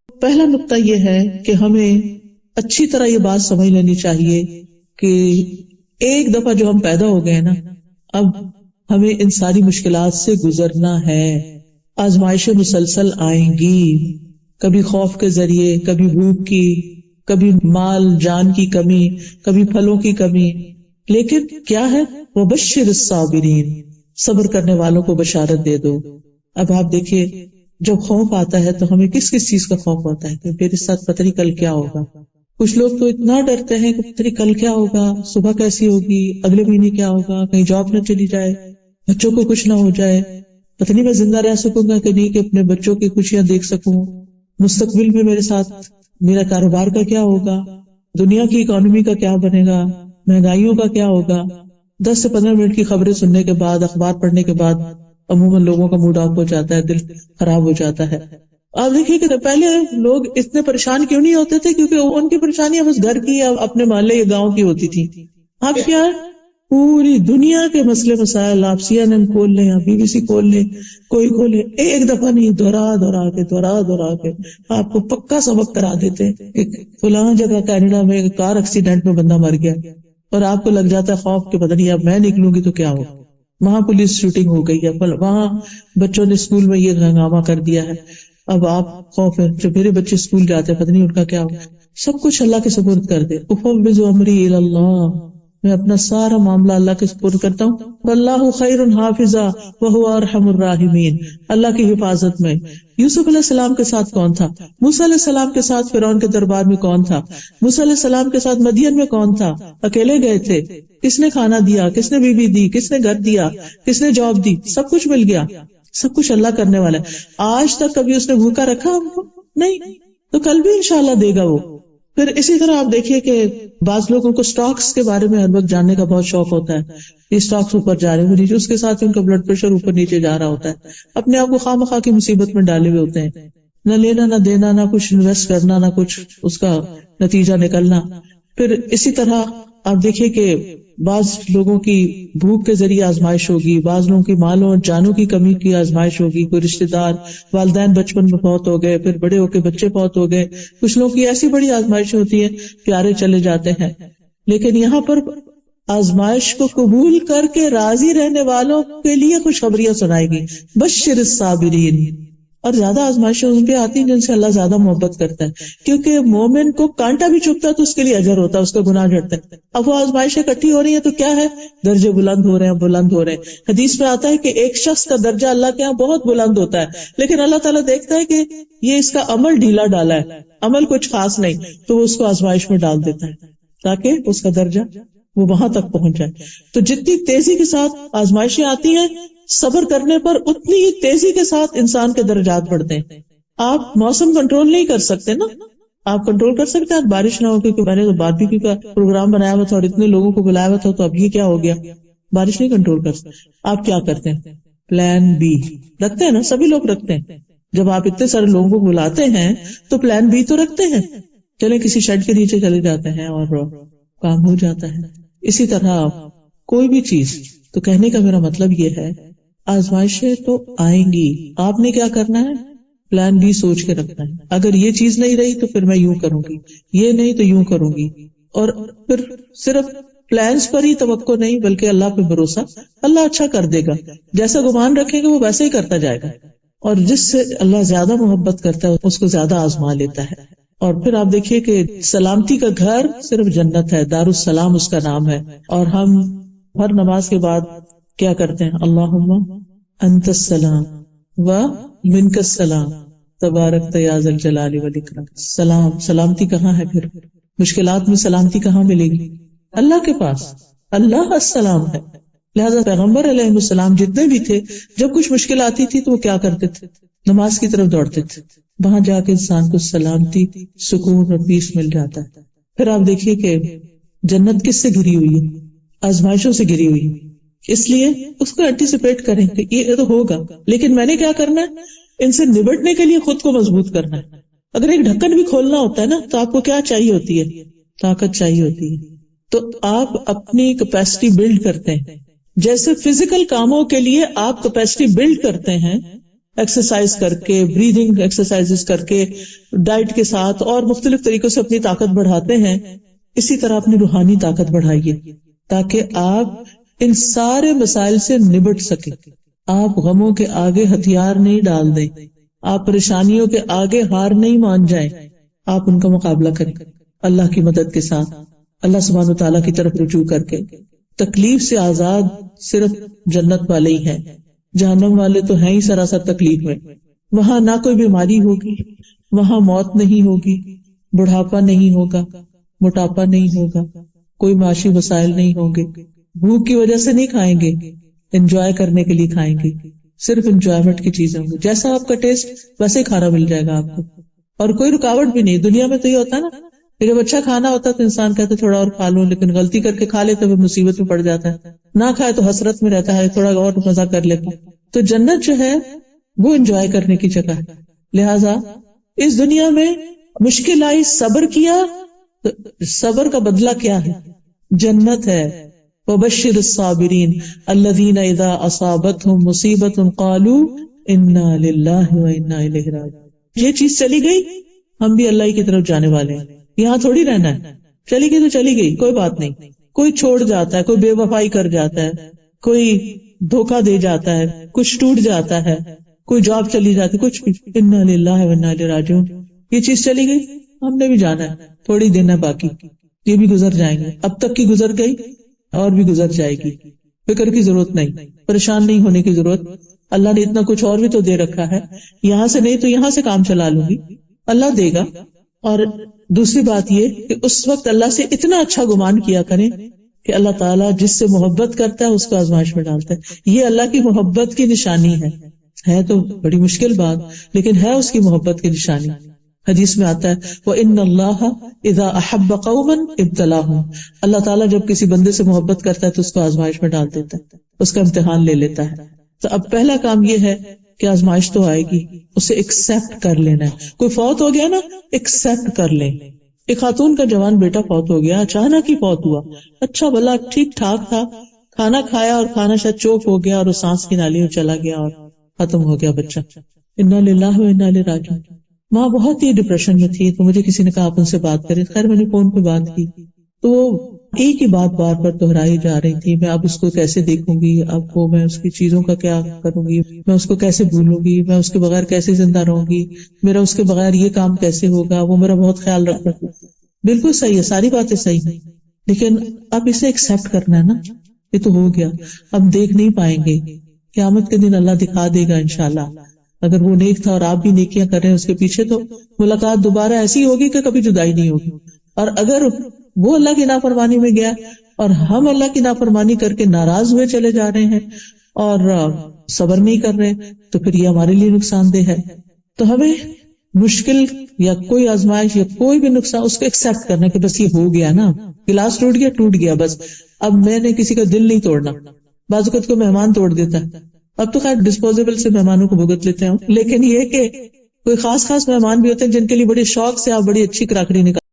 پہلا نقطہ یہ ہے کہ ہمیں اچھی طرح یہ بات سمجھ لینی چاہیے کہ ایک دفعہ جو ہم پیدا ہو گئے نا، اب ہمیں ان ساری مشکلات سے گزرنا ہے. آزمائشیں مسلسل آئیں گی، کبھی خوف کے ذریعے، کبھی بھوک کی، کبھی مال جان کی کمی، کبھی پھلوں کی کمی. لیکن کیا ہے؟ وَبَشِّرِ الصَّابِرِينَ، صبر کرنے والوں کو بشارت دے دو. اب آپ دیکھیے، جب خوف آتا ہے تو ہمیں کس کس چیز کا خوف ہوتا ہے کہ میرے ساتھ پتہ نہیں کل کیا ہوگا. کچھ لوگ تو اتنا ڈرتے ہیں کہ پتہ نہیں کل کیا ہوگا، صبح کیسی ہوگی، اگلے مہینے کیا ہوگا، کہیں جاب نہ چلی جائے، بچوں کو کچھ نہ ہو جائے، پتہ نہیں میں زندہ رہ سکوں گا کہ نہیں، کہ اپنے بچوں کی خوشیاں دیکھ سکوں، مستقبل میں میرے ساتھ میرا کاروبار کا کیا ہوگا، دنیا کی اکانومی کا کیا بنے گا، مہنگائیوں کا کیا ہوگا. 10 سے 15 منٹ کی خبریں سننے کے بعد، اخبار پڑھنے کے بعد عموماً لوگوں کا موڈ آف ہو جاتا ہے، دل خراب ہو جاتا ہے. آپ دیکھیے کہ پہلے لوگ اتنے پریشان کیوں نہیں ہوتے تھے، کیونکہ ان کی پریشانیاں بس گھر کی یا اپنے محلے یا گاؤں کی ہوتی تھی. اب کیا ہے؟ پوری دنیا کے مسئلے مسائل، آپ CNN کھول لیں، آپ BBC کھول لیں، کوئی کھولے، ایک دفعہ نہیں، دورا کے آپ کو پکا سبق کرا دیتے ہیں. فلاں جگہ کینیڈا میں کار ایکسیڈنٹ میں بندہ مر گیا، اور آپ کو لگ جاتا ہے خوف کہ پتہ نہیں اب میں نکلوں گی تو کیا ہوگا، وہاں پولیس شوٹنگ ہو گئی ہے، وہاں بچوں نے اسکول میں یہ ہنگامہ کر دیا ہے. اب آپ خوف ہے، جب میرے بچے اسکول جاتے ہیں پتہ نہیں ان کا کیا ہوگا. سب کچھ اللہ کے سپرد کر دے. افوض امری الی اللہ، میں اپنا سارا معاملہ اللہ کے سپرد کرتا ہوں. واللہ خیر حافظا وہو ارحم الراحمین، اللہ کی حفاظت میں. یوسف علیہ السلام کے ساتھ کون تھا؟ موسیٰ علیہ السلام کے ساتھ فرعون کے دربار میں کون تھا؟ موسیٰ علیہ السلام کے ساتھ مدین میں کون تھا؟ اکیلے گئے تھے، کس نے کھانا دیا، کس نے بیوی دی، کس نے گھر دیا، کس نے جاب دی، سب کچھ مل گیا. سب کچھ اللہ کرنے والا ہے. آج تک کبھی اس نے بھوکا رکھا ہم کو؟ نہیں، تو کل بھی انشاءاللہ دے گا وہ. پھر اسی طرح آپ دیکھیے کہ بعض لوگوں کو سٹاکس کے بارے میں ہر وقت جاننے کا بہت شوق ہوتا ہے. یہ سٹاکس اوپر جا رہے ہیں نیچے، اس کے ساتھ ان کا بلڈ پریشر اوپر نیچے جا رہا ہوتا ہے. اپنے آپ کو خواہ مخواہ کی مصیبت میں ڈالے ہوئے ہوتے ہیں، نہ لینا نہ دینا، نہ کچھ انویسٹ کرنا، نہ کچھ اس کا نتیجہ نکلنا. پھر اسی طرح آپ دیکھیے کہ بعض لوگوں کی بھوک کے ذریعے آزمائش ہوگی، بعض لوگوں کی مالوں اور جانوں کی کمی کی آزمائش ہوگی. کوئی رشتہ دار، والدین بچپن میں فوت ہو گئے، پھر بڑے ہو کے بچے فوت ہو گئے. کچھ لوگوں کی ایسی بڑی آزمائشیں ہوتی ہیں، پیارے چلے جاتے ہیں. لیکن یہاں پر آزمائش کو قبول کر کے راضی رہنے والوں کے لیے خوشخبریاں سنائے گی. بشر الصابرین. اور زیادہ آزمائشیں ان پہ آتی ہیں جن سے اللہ زیادہ محبت کرتا ہے، کیونکہ مومن کو کانٹا بھی چبھتا ہے تو اس کے لیے اجر ہوتا ہے، اس کا گناہ جھڑتا ہے. اب وہ آزمائشیں اکٹھی ہو رہی ہیں تو کیا ہے؟ درجے بلند ہو رہے ہیں. حدیث میں آتا ہے کہ ایک شخص کا درجہ اللہ کے ہاں بہت بلند ہوتا ہے، لیکن اللہ تعالیٰ دیکھتا ہے کہ یہ اس کا عمل ڈھیلا ڈالا ہے، عمل کچھ خاص نہیں، تو وہ اس کو آزمائش میں ڈال دیتا ہے تاکہ اس کا درجہ وہ وہاں تک پہنچ جائے. تو جتنی تیزی کے ساتھ آزمائشیں آتی ہیں، صبر کرنے پر اتنی ہی تیزی کے ساتھ انسان کے درجات بڑھتے ہیں. آپ موسم کنٹرول نہیں کر سکتے نا، آپ کنٹرول کر سکتے ہیں بارش نہ ہو، کیونکہ میں نے تو باربیکیو کا پروگرام بنایا ہوا تھا اور اتنے لوگوں کو بلایا ہوا تھا، تو اب یہ کیا ہو گیا، بارش نہیں کنٹرول کر سکتے. آپ کیا کرتے ہیں؟ پلان بی رکھتے ہیں نا، سبھی لوگ رکھتے ہیں. جب آپ اتنے سارے لوگوں کو بلاتے ہیں تو پلان بی تو رکھتے ہیں، چلے کسی شیڈ کے نیچے چلے جاتے ہیں اور کام ہو جاتا ہے. اسی طرح کوئی بھی چیز، تو کہنے کا میرا مطلب یہ ہے آزمائشیں تو آئیں گی، آپ نے کیا کرنا ہے؟ پلان بی سوچ کے رکھنا ہے. اگر یہ چیز نہیں رہی تو پھر میں یوں کروں گی، یہ نہیں تو یوں کروں گی. اور پھر صرف پلانس پر ہی توقع نہیں بلکہ اللہ پہ بھروسہ، اللہ اچھا کر دے گا. جیسا گمان رکھیں گے وہ ویسے ہی کرتا جائے گا. اور جس سے اللہ زیادہ محبت کرتا ہے اس کو زیادہ آزما لیتا ہے. اور پھر آپ دیکھیے کہ سلامتی کا گھر صرف جنت ہے، دار السلام اس کا نام ہے. اور ہم ہر نماز کے بعد کیا کرتے ہیں؟ اللہم انت السلام و منک السلام تبارک یا ذا الجلال والاکرام. سلام، سلامتی کہاں ہے؟ پھر مشکلات میں سلامتی کہاں ملے گی؟ اللہ کے پاس. اللہ السلام ہے. لہذا پیغمبر علیہ السلام جتنے بھی تھے، جب کچھ مشکل آتی تھی تو وہ کیا کرتے تھے؟ نماز کی طرف دوڑتے تھے. وہاں جا کے انسان کو سلامتی، سکون اور پیس مل جاتا ہے. پھر آپ دیکھیے کہ جنت کس سے گھری ہوئی ہے؟ آزمائشوں سے گھری ہوئی. اس لیے اس کو اینٹیسپیٹ کریں کہ یہ تو ہوگا، لیکن میں نے کیا کرنا ہے؟ ان سے نبٹنے کے لیے خود کو مضبوط کرنا ہے. اگر ایک ڈھکن بھی کھولنا ہوتا ہے نا تو آپ کو کیا چاہیے ہوتی ہے؟ طاقت چاہیے ہوتی ہے. تو آپ اپنی کیپیسٹی بلڈ کرتے ہیں. جیسے فزیکل کاموں کے لیے آپ کیپیسٹی بلڈ کرتے ہیں، ایکسرسائز کر کے، بریدنگ ایکسرسائز کر کے، ڈائٹ کے ساتھ اور مختلف طریقوں سے اپنی طاقت بڑھاتے ہیں، اسی طرح اپنی روحانی طاقت بڑھائیے تاکہ آپ ان سارے مسائل سے نبٹ سکیں. آپ غموں کے آگے ہتھیار نہیں ڈال دیں، آپ پریشانیوں کے آگے ہار نہیں مان جائیں، آپ ان کا مقابلہ کریں اللہ کی مدد کے ساتھ، اللہ سبحانہ وتعالیٰ کی طرف رجوع کر کے. تکلیف سے آزاد صرف جنت والے ہی ہیں، جہنم والے تو ہیں ہی سراسر تکلیف میں. وہاں نہ کوئی بیماری ہوگی، وہاں موت نہیں ہوگی، بڑھاپا نہیں ہوگا، موٹاپا نہیں ہوگا، کوئی معاشی مسائل نہیں ہوں گے. بھوک کی وجہ سے نہیں کھائیں گے، انجوائے کرنے کے لیے کھائیں گے، صرف انجوائمنٹ کی چیزیں ہوں گی. جیسا آپ کا ٹیسٹ ویسے کھانا مل جائے گا آپ کو، اور کوئی رکاوٹ بھی نہیں. دنیا میں تو یہ ہوتا ہے نا کہ جب اچھا کھانا ہوتا ہے تو انسان کہتا ہے تھوڑا اور کھا لوں، لیکن غلطی کر کے کھا لے تو پھر مصیبت میں پڑ جاتا ہے، نہ کھائے تو حسرت میں رہتا ہے، تھوڑا اور مزہ کر لیتا. تو جنت جو ہے وہ انجوائے کرنے کی جگہ ہے. لہٰذا اس دنیا میں مشکل آئی، صبر کیا، تو صبر کا بدلہ کیا ہے؟ جنت ہے. وبشر الصابرین الذین اذا اصابتهم مصیبۃ قالوا انا للہ وانا الیہ راجعون. یہ چیز چلی گئی، ہم بھی اللہ کی طرف جانے والے ہیں، یہاں تھوڑی رہنا ہے. چلی گئی تو چلی گئی، کوئی بات نہیں. کوئی چھوڑ جاتا ہے، کوئی بے وفائی کر جاتا ہے، کوئی دھوکہ دے جاتا ہے، کچھ ٹوٹ جاتا ہے، کوئی جاب چلی جاتی، کچھ بھی. انا للہ وانا الیہ راجعون. یہ چیز چلی گئی، ہم نے بھی جانا ہے، تھوڑی دن ہے باقی، یہ بھی گزر جائیں گے. اب تک کی گزر گئی اور بھی گزر جائے گی. فکر کی ضرورت نہیں، پریشان نہیں ہونے کی ضرورت. اللہ نے اتنا کچھ اور بھی تو دے رکھا ہے، یہاں سے نہیں تو یہاں سے کام چلا لوں گی، اللہ دے گا. اور دوسری بات یہ کہ اس وقت اللہ سے اتنا اچھا گمان کیا کریں کہ اللہ تعالیٰ جس سے محبت کرتا ہے اس کو آزمائش میں ڈالتا ہے. یہ اللہ کی محبت کی نشانی ہے تو بڑی مشکل بات، لیکن ہے اس کی محبت کی نشانی. حدیث میں آتا ہے وَإِنَّ اللَّهَ إِذَا أَحَبَّ قَوْمًا ابْتَلَاهُمْ. اللہ تعالیٰ جب کسی بندے سے محبت کرتا ہے تو اس کو آزمائش میں ڈال دیتا ہے، اس کا امتحان لے لیتا ہے. تو اب پہلا کام یہ ہے کہ آزمائش تو آئے گی، اسے ایکسپٹ کر لینا ہے. کوئی فوت ہو گیا نا، ایکسپٹ کر لیں. ایک خاتون کا جوان بیٹا فوت ہو گیا، اچانک ہی فوت ہوا، اچھا بھلا ٹھیک ٹھاک تھا، کھانا کھایا اور کھانا شاید چوک ہو گیا اور وہ سانس کی نالی میں چلا گیا اور ختم ہو گیا بچہ. انا للہ و انا الیہ راجعون. ماں بہت ہی ڈپریشن میں تھی، تو مجھے کسی نے کہا آپ ان سے بات کریں. خیر میں نے فون پہ بات کی تو وہ ایک ہی بات بار بار دہرائی جا رہی تھی، میں اب اس کو کیسے دیکھوں گی، اب وہ میں اس کی چیزوں کا کیا کروں گی، میں اس کو کیسے بھولوں گی، میں اس کے بغیر کیسے زندہ رہوں گی، میرا اس کے بغیر یہ کام کیسے ہوگا، وہ میرا بہت خیال رکھتا ہے. بالکل صحیح ہے، ساری باتیں صحیح ہیں، لیکن اب اسے ایکسپٹ کرنا ہے نا. یہ تو ہو گیا، اب دیکھ نہیں پائیں گے. قیامت کے دن اللہ دکھا دے گا انشاءاللہ. اگر وہ نیک تھا اور آپ بھی نیکیاں کر رہے ہیں اس کے پیچھے، تو ملاقات دوبارہ ایسی ہوگی کہ کبھی جدائی نہیں ہوگی. اور اگر وہ اللہ کی نافرمانی میں گیا اور ہم اللہ کی نافرمانی کر کے ناراض ہوئے چلے جا رہے ہیں اور صبر نہیں کر رہے، تو پھر یہ ہمارے لیے نقصان دہ ہے. تو ہمیں مشکل یا کوئی آزمائش یا کوئی بھی نقصان اس کو ایکسپٹ کرنا کہ بس یہ ہو گیا نا، گلاس ٹوٹ گیا بس، اب میں نے کسی کا دل نہیں توڑنا. بعض اوقات کو مہمان توڑ دیتا ہے، اب تو خیر ڈسپوزیبل سے مہمانوں کو بھگت لیتے ہیں، لیکن یہ کہ کوئی خاص مہمان بھی ہوتے ہیں جن کے لیے بڑے شوق سے آپ بڑی اچھی کراکری نکال